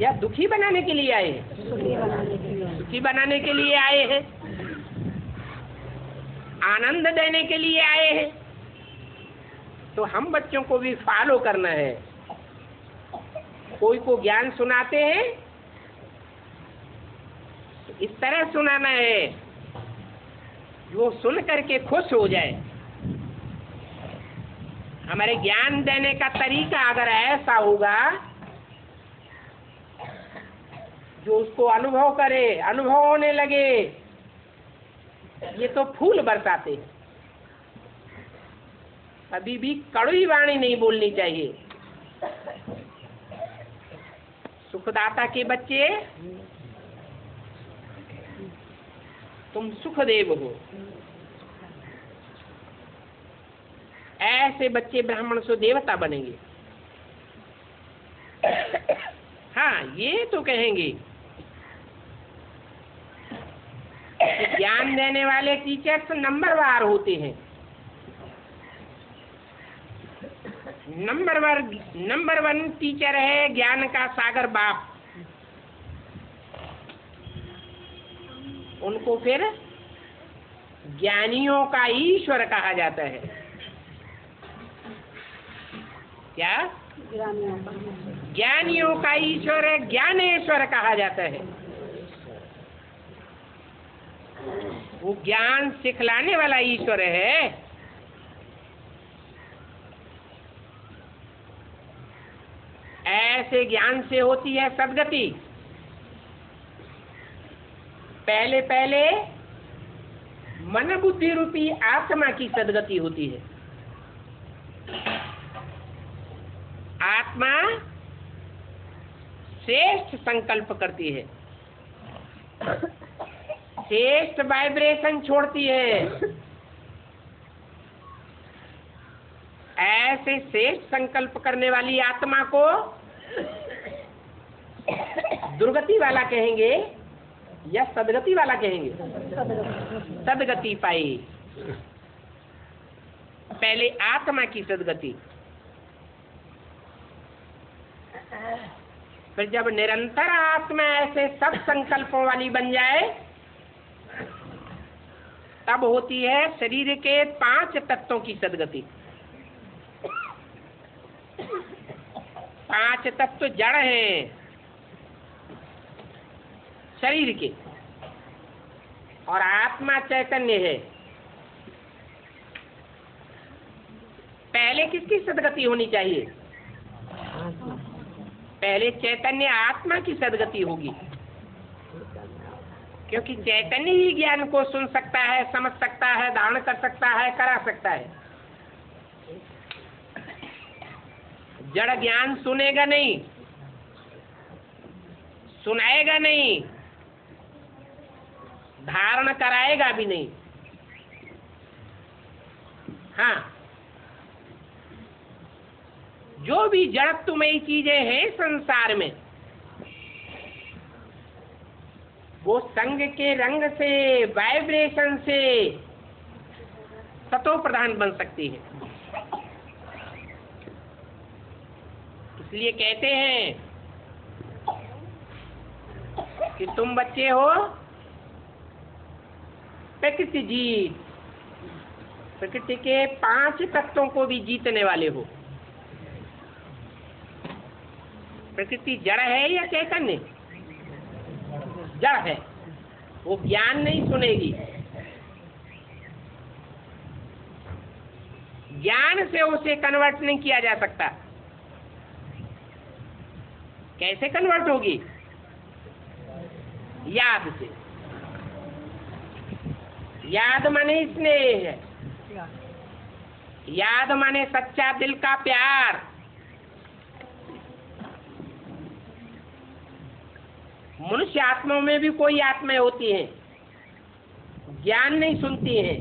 या दुखी बनाने के लिए आए हैं? सुखी बनाने के लिए आए हैं, आनंद देने के लिए आए हैं। तो हम बच्चों को भी फॉलो करना है। कोई को ज्ञान सुनाते हैं तो इस तरह सुनाना है जो सुन करके खुश हो जाए। हमारे ज्ञान देने का तरीका अगर ऐसा होगा जो उसको अनुभव करे, अनुभव होने लगे। ये तो फूल बरसाते हैं, कभी भी कड़वी वाणी नहीं बोलनी चाहिए। सुखदाता के बच्चे तुम सुखदेव हो, ऐसे बच्चे ब्राह्मण से देवता बनेंगे। हाँ, ये तो कहेंगे कि ज्ञान देने वाले टीचर्स नंबरवार होते हैं। नंबर वन टीचर है ज्ञान का सागर बाप। उनको फिर ज्ञानियों का ईश्वर कहा जाता है। क्या? ज्ञानियों का ईश्वर है, ज्ञानेश्वर कहा जाता है। वो ज्ञान सिखलाने वाला ईश्वर है। ऐसे ज्ञान से होती है सद्गति। पहले पहले मन बुद्धि रूपी आत्मा की सद्गति होती है। आत्मा श्रेष्ठ संकल्प करती है, श्रेष्ठ वाइब्रेशन छोड़ती है। ऐसे श्रेष्ठ संकल्प करने वाली आत्मा को दुर्गति वाला कहेंगे या सदगति वाला कहेंगे? सदगति पाई। पहले आत्मा की सदगति, फिर जब निरंतर आत्मा ऐसे सब संकल्पों वाली बन जाए तब होती है शरीर के 5 तत्वों की सदगति। 5 तत्व जड़ हैं शरीर के और आत्मा चैतन्य है। पहले किसकी सदगति होनी चाहिए? पहले चैतन्य आत्मा की सदगति होगी, क्योंकि चैतन्य ही ज्ञान को सुन सकता है, समझ सकता है, धारण कर सकता है, करा सकता है। जड़ ज्ञान सुनेगा नहीं, सुनाएगा नहीं, धारण कराएगा भी नहीं। हाँ, जो भी जड़त्वमयी चीजें हैं संसार में, वो संग के रंग से, वाइब्रेशन से सतो प्रधान बन सकती है। इसलिए कहते हैं कि तुम बच्चे हो प्रकृति जीत, प्रकृति के 5 तत्वों को भी जीतने वाले हो। प्रकृति जड़ है या चैतन्य? जड़ है, वो ज्ञान नहीं सुनेगी। ज्ञान से उसे कन्वर्ट नहीं किया जा सकता। कैसे कन्वर्ट होगी? याद से। याद माने स्नेह है, याद माने सच्चा दिल का प्यार। मनुष्य आत्माओं में भी कोई आत्माएं होती हैं, ज्ञान नहीं सुनती हैं,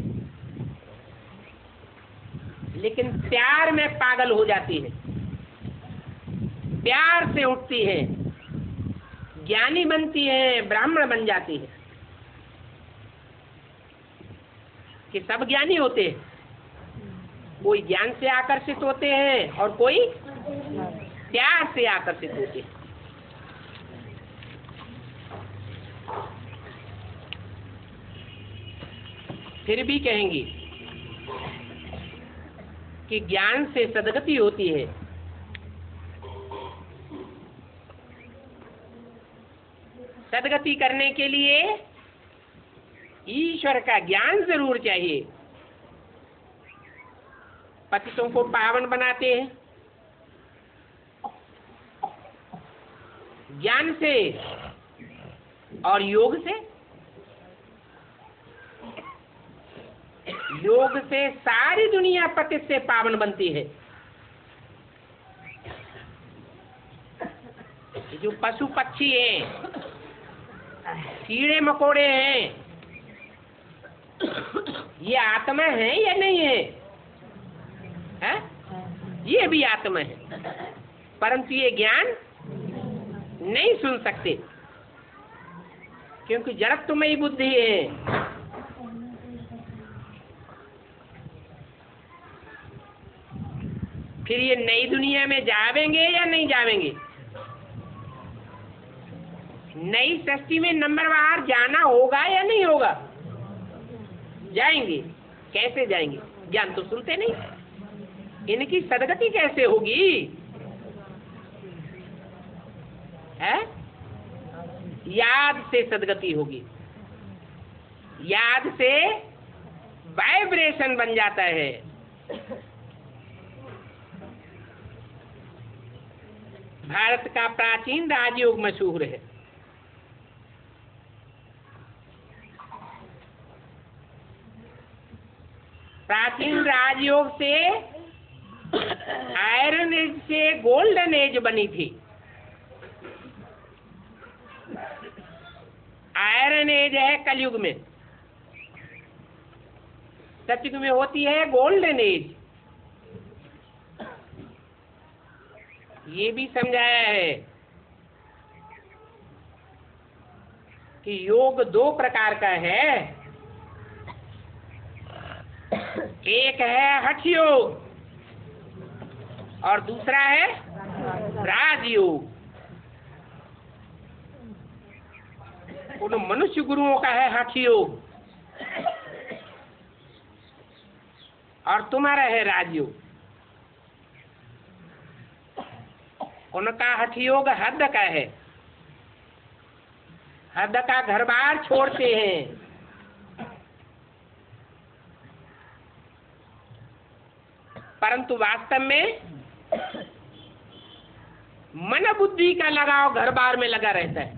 लेकिन प्यार में पागल हो जाती है, प्यार से उठती है, ज्ञानी बनती है, ब्राह्मण बन जाती है। कि सब ज्ञानी होते हैं? कोई ज्ञान से आकर्षित होते हैं और कोई प्यार से आकर्षित होते हैं। फिर भी कहेंगे कि ज्ञान से सद्गति होती है। सद्गति करने के लिए ईश्वर का ज्ञान जरूर चाहिए। पतितों को पावन बनाते हैं ज्ञान से और योग से। योग से सारी दुनिया पतित से पावन बनती है। जो पशु पक्षी हैं, कीड़े मकोड़े हैं, ये आत्मा है या नहीं है? है? ये भी आत्मा है, परंतु ये ज्ञान नहीं सुन सकते क्योंकि जड़त्वमयी बुद्धि है। फिर ये नई दुनिया में जावेंगे या नहीं जावेंगे? नई सृष्टि में नंबरवार जाना होगा या नहीं होगा? जाएंगे। कैसे जाएंगे? ज्ञान तो सुनते नहीं। इनकी सद्गति कैसे होगी? है? याद से सद्गति होगी। याद से वाइब्रेशन बन जाता है। भारत का प्राचीन राजयोग मशहूर है। प्राचीन राजयोग से आयरन एज से गोल्डन एज बनी थी। आयरन एज है कलयुग में, सतयुग में होती है गोल्डन एज। ये भी समझाया है कि योग 2 प्रकार का है। एक है हठ योग और दूसरा है राजयोग। उन मनुष्य गुरुओं का है हठ योग और तुम्हारा है राजयोग। उनका हठ योग हद का है, हद का घर बार छोड़ते हैं। परंतु वास्तव में मन बुद्धि का लगाव घर बार में लगा रहता है।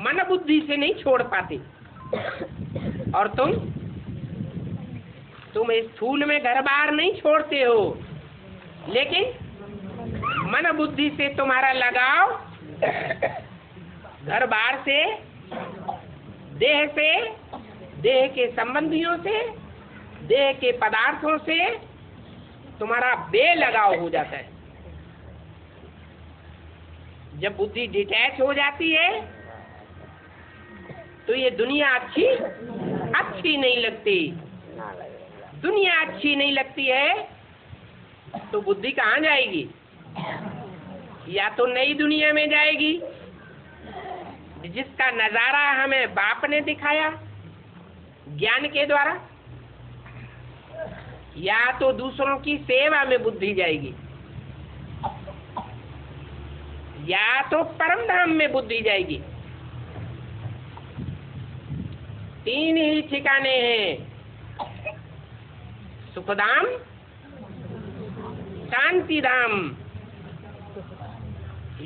मन बुद्धि से नहीं छोड़ पाते। और तुम इस स्थूल में घर बार नहीं छोड़ते हो लेकिन मन बुद्धि से तुम्हारा लगाव घर बार से, देह से, देह के संबंधियों से, देह के पदार्थों से तुम्हारा बेलगाव हो जाता है। जब बुद्धि डिटैच हो जाती है तो ये दुनिया अच्छी नहीं लगती। दुनिया अच्छी नहीं लगती है तो बुद्धि कहाँ जाएगी? या तो नई दुनिया में जाएगी जिसका नजारा हमें बाप ने दिखाया ज्ञान के द्वारा, या तो दूसरों की सेवा में बुद्धि जाएगी, या तो परम धाम में बुद्धि जाएगी। तीन ही ठिकाने हैं, सुखधाम, शांति धाम,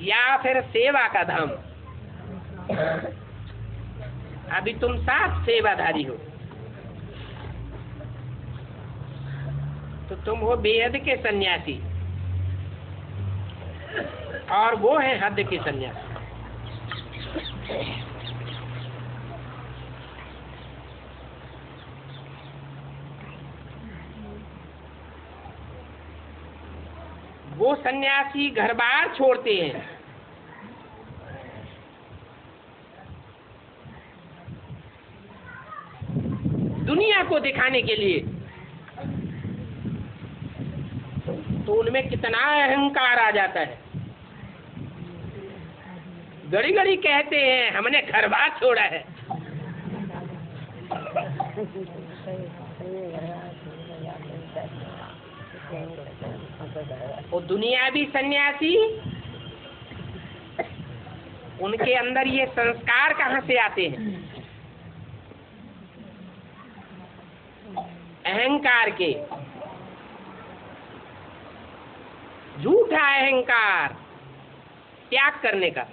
या फिर सेवा का धाम। अभी तुम साफ सेवाधारी हो तो तुम हो बेहद के सन्यासी, और वो है हद के सन्यासी। वो सन्यासी घर बार छोड़ते हैं, दुनिया को दिखाने के लिए। तो उनमें कितना अहंकार आ जाता है। घड़ी घड़ी कहते हैं हमने घर बार छोड़ा है। वो दुनियावी सन्यासी, उनके अंदर ये संस्कार कहाँ से आते हैं? अहंकार के। झूठा अहंकार त्याग करने का,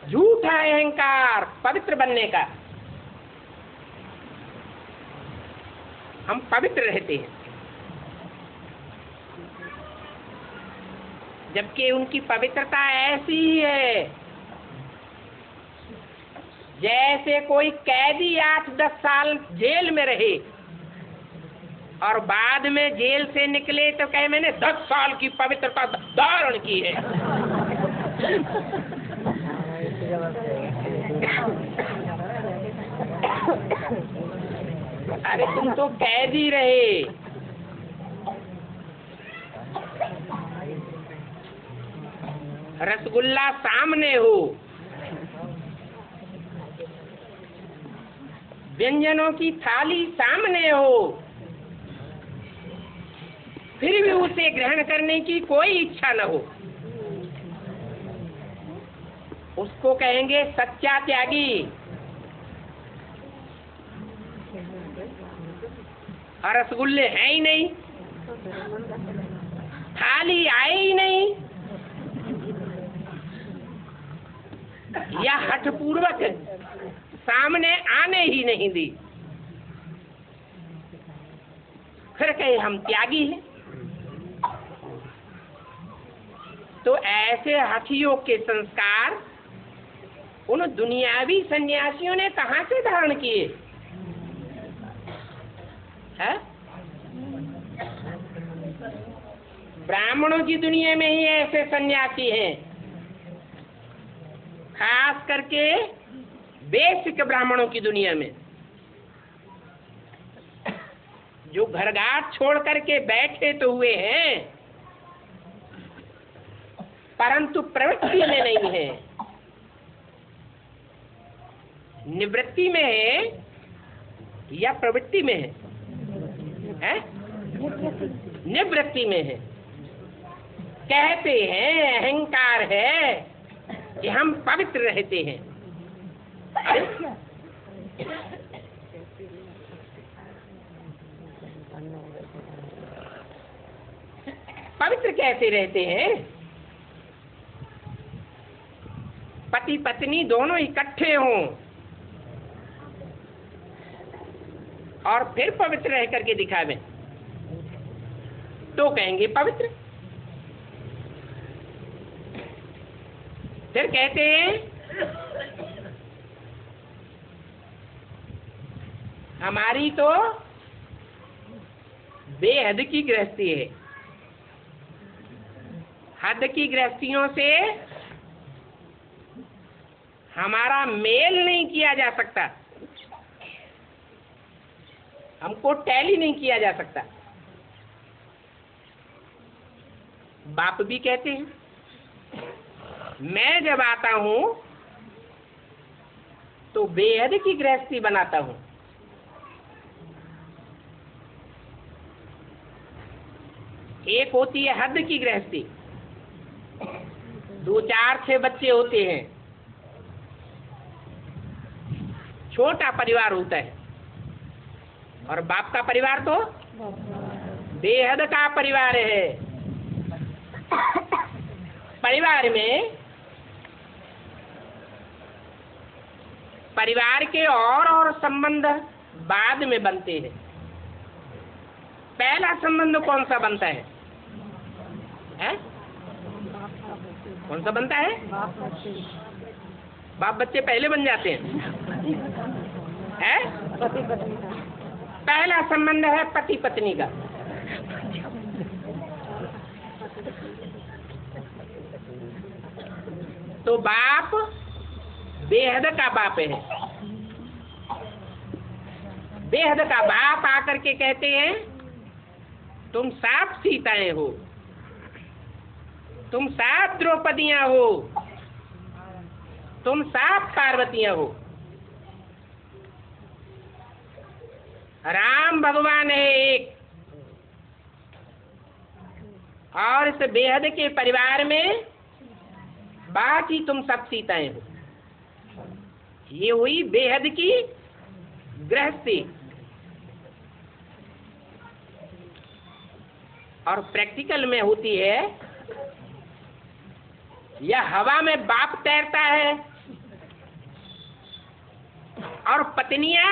झूठा अहंकार पवित्र बनने का। हम पवित्र रहते हैं, जबकि उनकी पवित्रता ऐसी ही है जैसे कोई कैदी 8-10 साल जेल में रहे और बाद में जेल से निकले तो कहे मैंने 10 साल की पवित्रता धारण की है। अरे तुम तो कैदी रहे। रसगुल्ला सामने हो, व्यंजनों की थाली सामने हो, फिर भी उसे ग्रहण करने की कोई इच्छा न हो, उसको कहेंगे सच्चा त्यागी। और रसगुल्ले हैं ही नहीं, थाली आए ही नहीं, या हठपूर्वक सामने आने ही नहीं दी, फिर कहे हम त्यागी हैं। तो ऐसे हठियों के संस्कार उन दुनियावी सन्यासियों ने कहाँ से धारण किए हैं? ब्राह्मणों की दुनिया में ही ऐसे सन्यासी हैं, खास करके बेसिक ब्राह्मणों की दुनिया में, जो घरघाट छोड़ करके बैठे तो हुए हैं परंतु प्रवृत्ति में नहीं है। निवृत्ति में है या प्रवृत्ति में है? निवृत्ति में है। कहते हैं अहंकार है कि हम पवित्र रहते हैं। पवित्र कैसे रहते हैं? पति पत्नी दोनों इकट्ठे हों और फिर पवित्र रह करके दिखावें। तो कहेंगे पवित्र। फिर कहते हैं हमारी तो बेहद की गृहस्थी है, हद की गृहस्थियों से हमारा मेल नहीं किया जा सकता, हमको टैली नहीं किया जा सकता। बाप भी कहते हैं मैं जब आता हूं तो बेहद की गृहस्थी बनाता हूं। एक होती है हद की गृहस्थी, 2, 4, 6 बच्चे होते हैं, छोटा परिवार होता है। और बाप का परिवार तो बेहद का परिवार है। परिवार में परिवार के और संबंध बाद में बनते हैं। पहला संबंध कौन सा बनता है? कौन सा बनता है? बाप बच्चे पहले बन जाते हैं। पहला संबंध है पति पत्नी का। तो बाप बेहद का बाप है। बेहद का बाप आकर के कहते हैं तुम 7 सीताएं हो, तुम 7 द्रौपदियां हो, तुम 7 पार्वतियां हो। राम भगवान है एक, और इस बेहद के परिवार में बाकी तुम सब सीताएं हो। ये हुई बेहद की गृहस्थी। और प्रैक्टिकल में होती है यह हवा में बाप तैरता है और पत्नियां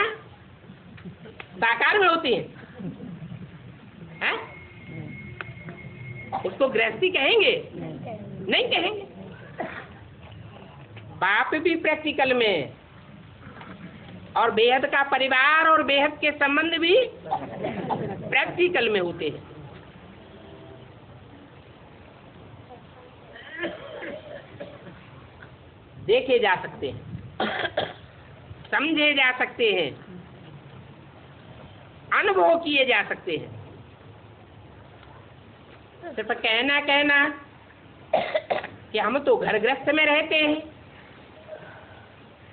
साकार में होती हैं। उसको गृहस्थी कहेंगे? नहीं कहेंगे। बाप भी प्रैक्टिकल में, और बेहद का परिवार और बेहद के संबंध भी प्रैक्टिकल में होते हैं। देखे जा सकते हैं, समझे जा सकते हैं, अनुभव किए जा सकते हैं। सिर्फ कहना कि हम तो घर गृहस्थ में रहते हैं,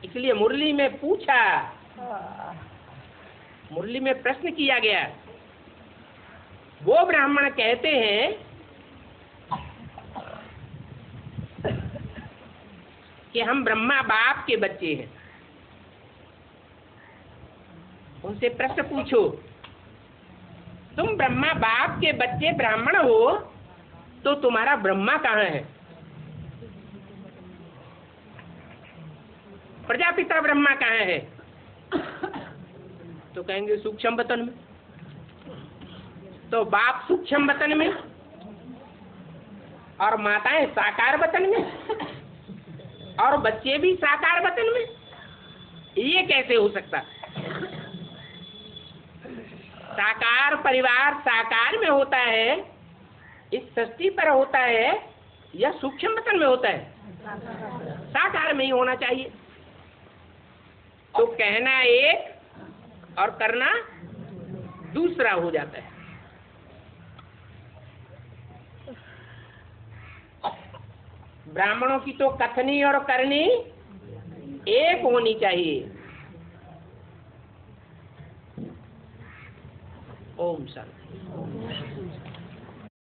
इसलिए मुरली में पूछा, मुरली में प्रश्न किया गया। वो ब्राह्मण कहते हैं कि हम ब्रह्मा बाप के बच्चे हैं। उनसे प्रश्न पूछो, तुम ब्रह्मा बाप के बच्चे ब्राह्मण हो तो तुम्हारा ब्रह्मा कहाँ है? प्रजापिता ब्रह्मा कहाँ है? तो कहेंगे सूक्ष्म वतन में। तो बाप सूक्ष्म वतन में और माताएं साकार वतन में और बच्चे भी साकार वतन में। ये कैसे हो सकता? साकार परिवार साकार में होता है, इस सृष्टि पर होता है, या सूक्ष्म वतन में होता है? साकार में ही होना चाहिए। तो कहना एक और करना दूसरा हो जाता है। ब्राह्मणों की तो कथनी और करनी एक होनी चाहिए। ओम शांति।